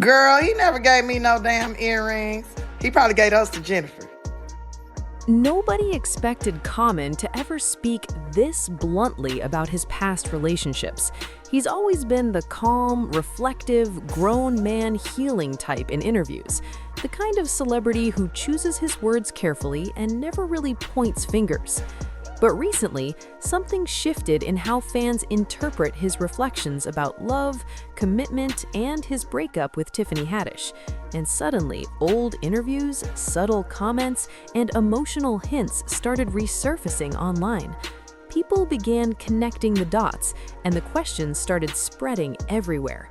Girl, he never gave me no damn earrings. He probably gave those to Jennifer. Nobody expected Common to ever speak this bluntly about his past relationships. He's always been the calm, reflective, grown man healing type in interviews. The kind of celebrity who chooses his words carefully and never really points fingers. But recently, something shifted in how fans interpret his reflections about love, commitment, and his breakup with Tiffany Haddish. And suddenly, old interviews, subtle comments, and emotional hints started resurfacing online. People began connecting the dots, and the questions started spreading everywhere.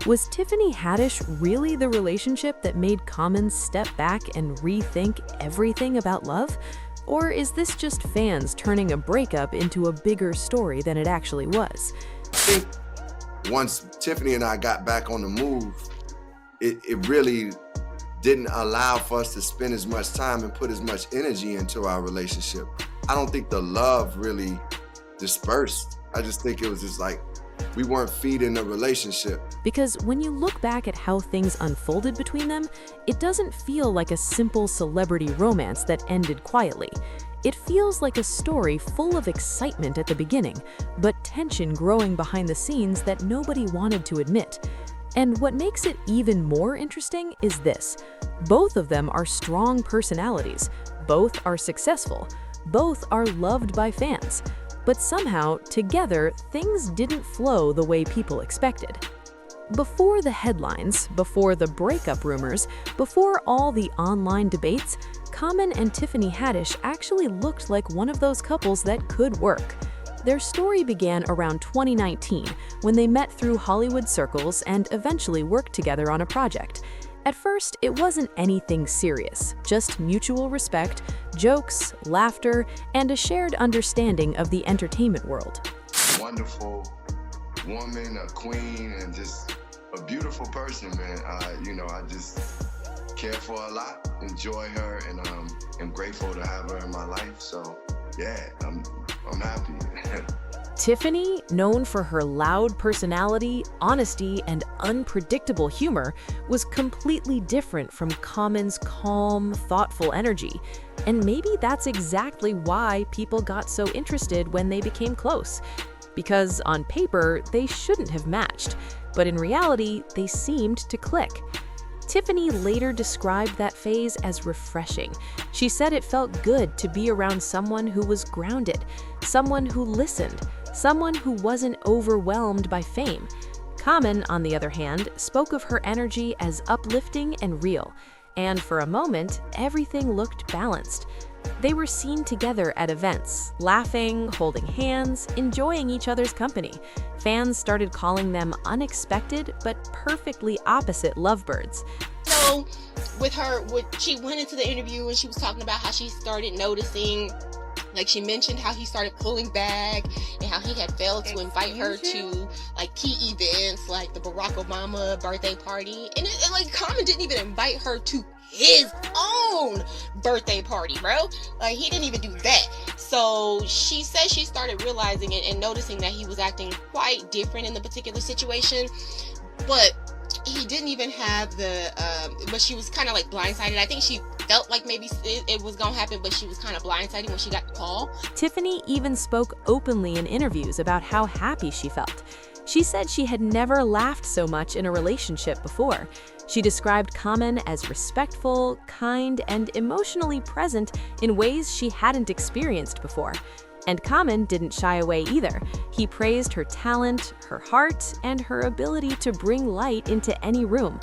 Was Tiffany Haddish really the relationship that made Common step back and rethink everything about love? Or is this just fans turning a breakup into a bigger story than it actually was? I think once Tiffany and I got back on the move, it really didn't allow for us to spend as much time and put as much energy into our relationship. I don't think the love really dispersed. I just think it was just like we weren't feeding the relationship. Because when you look back at how things unfolded between them, it doesn't feel like a simple celebrity romance that ended quietly. It feels like a story full of excitement at the beginning, but tension growing behind the scenes that nobody wanted to admit. And what makes it even more interesting is this. Both of them are strong personalities. Both are successful. Both are loved by fans. But somehow, together, things didn't flow the way people expected. Before the headlines, before the breakup rumors, before all the online debates, Common and Tiffany Haddish actually looked like one of those couples that could work. Their story began around 2019, when they met through Hollywood circles and eventually worked together on a project. At first, it wasn't anything serious, just mutual respect, jokes, laughter, and a shared understanding of the entertainment world. Wonderful woman, a queen, and just a beautiful person, man. I just care for her a lot, enjoy her, and am grateful to have her in my life. So, yeah, I'm happy. Tiffany, known for her loud personality, honesty, and unpredictable humor, was completely different from Common's calm, thoughtful energy. And maybe that's exactly why people got so interested when they became close. Because on paper, they shouldn't have matched, but in reality, they seemed to click. Tiffany later described that phase as refreshing. She said it felt good to be around someone who was grounded, someone who listened, someone who wasn't overwhelmed by fame. Common, on the other hand, spoke of her energy as uplifting and real, and for a moment, everything looked balanced. They were seen together at events, laughing, holding hands, enjoying each other's company. Fans started calling them unexpected but perfectly opposite lovebirds. So, with her, she went into the interview and she was talking about how she started noticing, like she mentioned how he started pulling back and how he had failed to invite her to like key events like the Barack Obama birthday party. And like Common didn't even invite her to his own birthday party, bro. Like he didn't even do that. So she said she started realizing it and noticing that he was acting quite different in the particular situation. But he didn't even have but she was kind of like blindsided. I think she felt like maybe it was gonna happen, but she was kind of blindsided when she got the call. Tiffany even spoke openly in interviews about how happy she felt. She said she had never laughed so much in a relationship before. She described Common as respectful, kind, and emotionally present in ways she hadn't experienced before. And Common didn't shy away either. He praised her talent, her heart, and her ability to bring light into any room.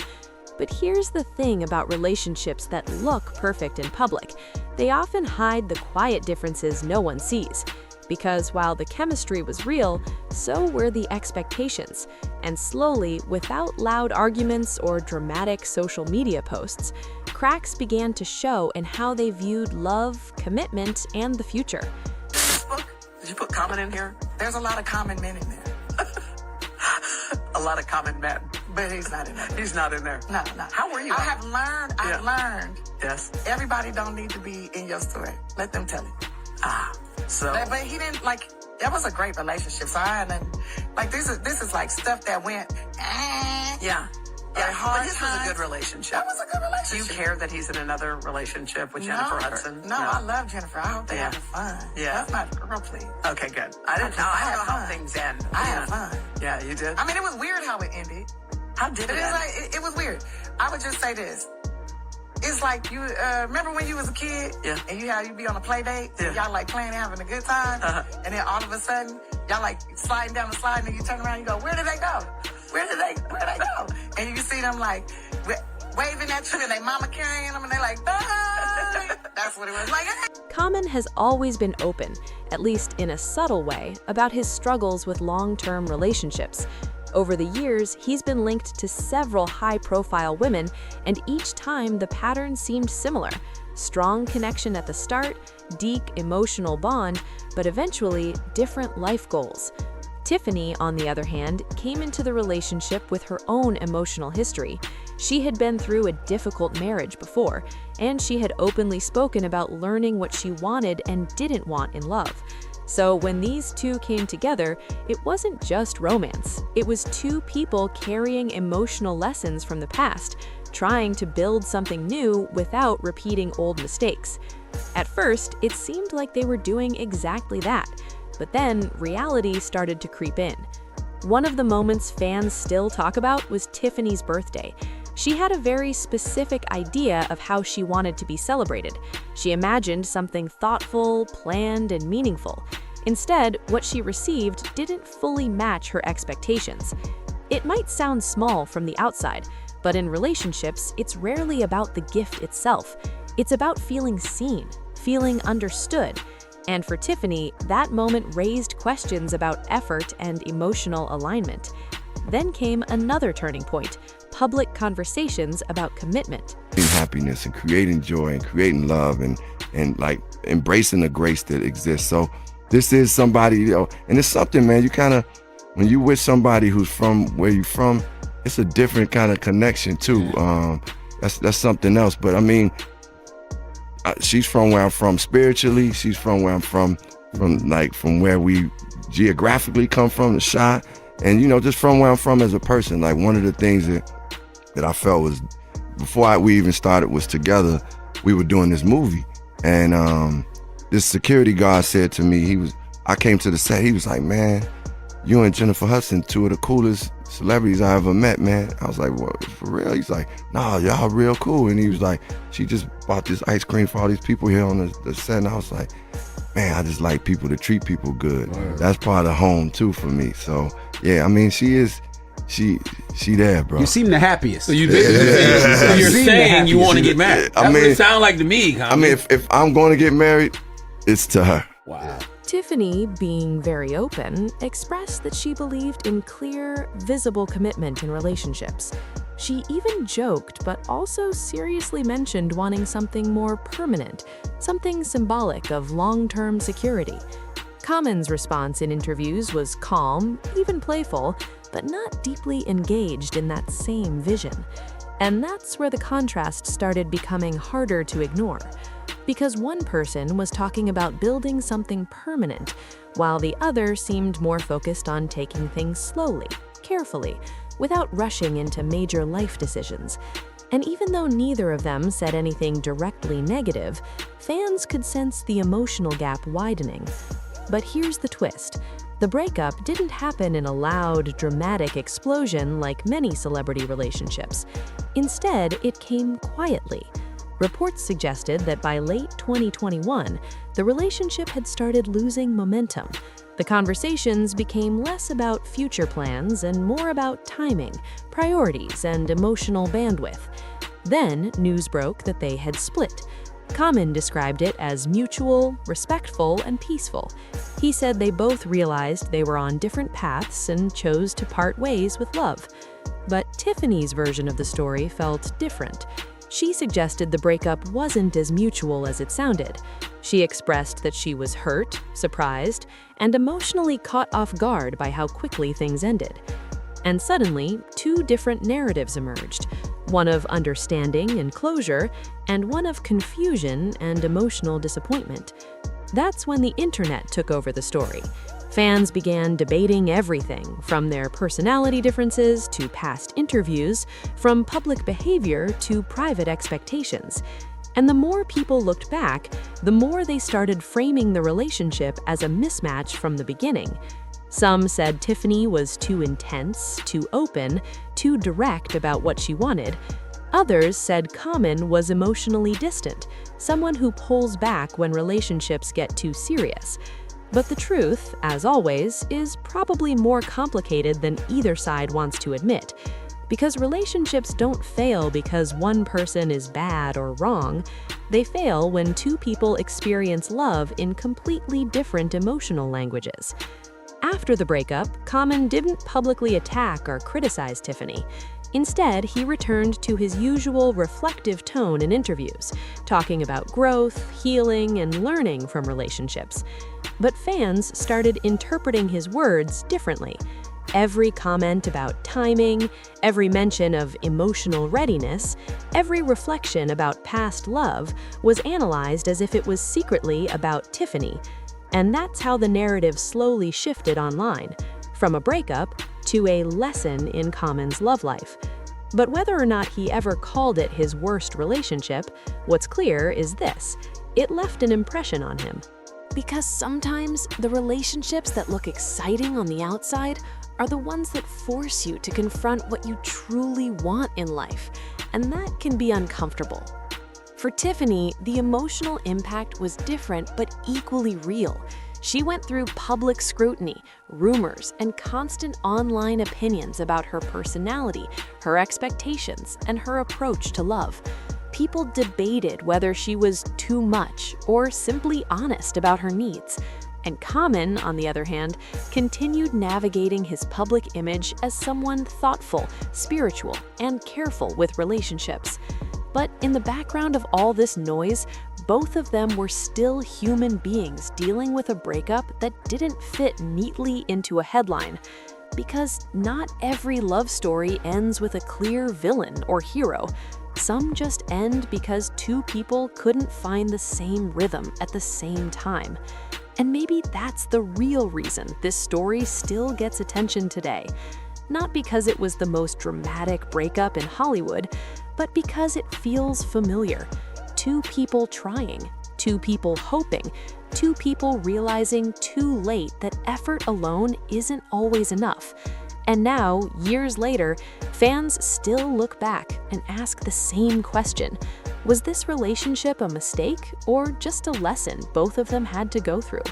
But here's the thing about relationships that look perfect in public. They often hide the quiet differences no one sees. Because while the chemistry was real, so were the expectations. And slowly, without loud arguments or dramatic social media posts, cracks began to show in how they viewed love, commitment, and the future. Did you put Common in here? There's a lot of common men in there. A lot of common men. But he's not in there. He's not in there. No. How were you? I've learned. Yes. Everybody don't need to be in your story. Let them tell it. But he didn't, like, that was a great relationship. So I hadn't, like, this is like stuff that went, yeah. Yeah, hard but this was a times. good relationship. That was a good Do relationship. you care that he's in another relationship with Jennifer Hudson? No, I love Jennifer. I hope they having fun. Yeah. That's my girl, please. Okay, good. I didn't know how things end. I had fun. Yeah, you did? I mean, it was weird how it ended. How did But it it was end? like it was weird. I would just say this. It's like you remember when you was a kid, Yeah. and you be on a play date, and Yeah. y'all like playing, and having a good time, and then all of a sudden y'all like sliding down the slide, and you turn around, and you go, where did they go? Where did they go? And you see them like waving at you, and they mama carrying them, and they like, bye. That's what it was like. Common has always been open, at least in a subtle way, about his struggles with long-term relationships. Over the years, he's been linked to several high-profile women, and each time the pattern seemed similar. Strong connection at the start, deep emotional bond, but eventually different life goals. Tiffany, on the other hand, came into the relationship with her own emotional history. She had been through a difficult marriage before, and she had openly spoken about learning what she wanted and didn't want in love. So when these two came together, it wasn't just romance. It was two people carrying emotional lessons from the past, trying to build something new without repeating old mistakes. At first, it seemed like they were doing exactly that, but then reality started to creep in. One of the moments fans still talk about was Tiffany's birthday. She had a very specific idea of how she wanted to be celebrated. She imagined something thoughtful, planned, and meaningful. Instead, what she received didn't fully match her expectations. It might sound small from the outside, but in relationships, it's rarely about the gift itself. It's about feeling seen, feeling understood. And for Tiffany, that moment raised questions about effort and emotional alignment. Then came another turning point: public conversations about commitment. Happiness and creating joy and creating love and like embracing the grace that exists. So this is somebody, and it's something, man, you kind of, when you with somebody who's from where you from, it's a different kind of connection too. That's something else. But I mean, she's from where I'm from spiritually. She's from where I'm from where we geographically come from, the Chi. And, just from where I'm from as a person. Like, one of the things that I felt was, before we even started was together, we were doing this movie. And this security guard said to me, I came to the set, he was like, man, you and Jennifer Hudson, two of the coolest celebrities I ever met, man. I was like, what, for real? He's like, nah, y'all real cool. And he was like, she just bought this ice cream for all these people here on the set. And I was like, man, I just like people to treat people good. Right. That's part of home too for me. So yeah, I mean, she there, bro. You seem the happiest. So you're saying you want to get married. That's what it sounds like to me. I mean, if I'm going to get married, it's to her. Wow. Tiffany, being very open, expressed that she believed in clear, visible commitment in relationships. She even joked, but also seriously mentioned wanting something more permanent, something symbolic of long-term security. Common's response in interviews was calm, even playful, but not deeply engaged in that same vision. And that's where the contrast started becoming harder to ignore. Because one person was talking about building something permanent, while the other seemed more focused on taking things slowly, carefully, without rushing into major life decisions. And even though neither of them said anything directly negative, fans could sense the emotional gap widening. But here's the twist. The breakup didn't happen in a loud, dramatic explosion like many celebrity relationships. Instead, it came quietly. Reports suggested that by late 2021, the relationship had started losing momentum. The conversations became less about future plans and more about timing, priorities, and emotional bandwidth. Then, news broke that they had split. Common described it as mutual, respectful, and peaceful. He said they both realized they were on different paths and chose to part ways with love. But Tiffany's version of the story felt different. She suggested the breakup wasn't as mutual as it sounded. She expressed that she was hurt, surprised, and emotionally caught off guard by how quickly things ended. And suddenly, two different narratives emerged, one of understanding and closure, and one of confusion and emotional disappointment. That's when the internet took over the story. Fans began debating everything, from their personality differences to past interviews, from public behavior to private expectations. And the more people looked back, the more they started framing the relationship as a mismatch from the beginning. Some said Tiffany was too intense, too open, too direct about what she wanted. Others said Common was emotionally distant, someone who pulls back when relationships get too serious. But the truth, as always, is probably more complicated than either side wants to admit. Because relationships don't fail because one person is bad or wrong. They fail when two people experience love in completely different emotional languages. After the breakup, Common didn't publicly attack or criticize Tiffany. Instead, he returned to his usual reflective tone in interviews, talking about growth, healing, and learning from relationships. But fans started interpreting his words differently. Every comment about timing, every mention of emotional readiness, every reflection about past love was analyzed as if it was secretly about Tiffany. And that's how the narrative slowly shifted online, from a breakup to a lesson in Common's love life. But whether or not he ever called it his worst relationship, what's clear is this: it left an impression on him. Because sometimes the relationships that look exciting on the outside are the ones that force you to confront what you truly want in life, and that can be uncomfortable. For Tiffany, the emotional impact was different but equally real. She went through public scrutiny, rumors, and constant online opinions about her personality, her expectations, and her approach to love. People debated whether she was too much or simply honest about her needs. And Common, on the other hand, continued navigating his public image as someone thoughtful, spiritual, and careful with relationships. But in the background of all this noise, both of them were still human beings dealing with a breakup that didn't fit neatly into a headline. Because not every love story ends with a clear villain or hero. Some just end because two people couldn't find the same rhythm at the same time. And maybe that's the real reason this story still gets attention today. Not because it was the most dramatic breakup in Hollywood, but because it feels familiar. Two people trying, two people hoping, two people realizing too late that effort alone isn't always enough. And now, years later, fans still look back and ask the same question. Was this relationship a mistake or just a lesson both of them had to go through?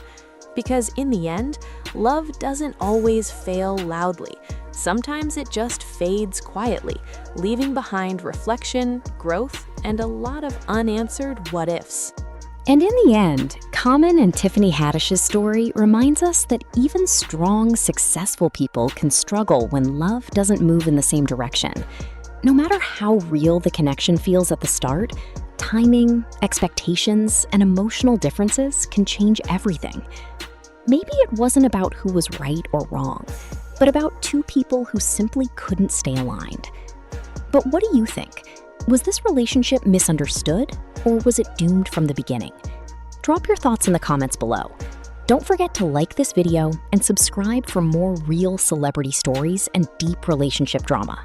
Because in the end, love doesn't always fail loudly. Sometimes it just fades quietly, leaving behind reflection, growth, and a lot of unanswered what-ifs. And in the end, Common and Tiffany Haddish's story reminds us that even strong, successful people can struggle when love doesn't move in the same direction. No matter how real the connection feels at the start, timing, expectations, and emotional differences can change everything. Maybe it wasn't about who was right or wrong, but about two people who simply couldn't stay aligned. But what do you think? Was this relationship misunderstood, or was it doomed from the beginning? Drop your thoughts in the comments below. Don't forget to like this video and subscribe for more real celebrity stories and deep relationship drama.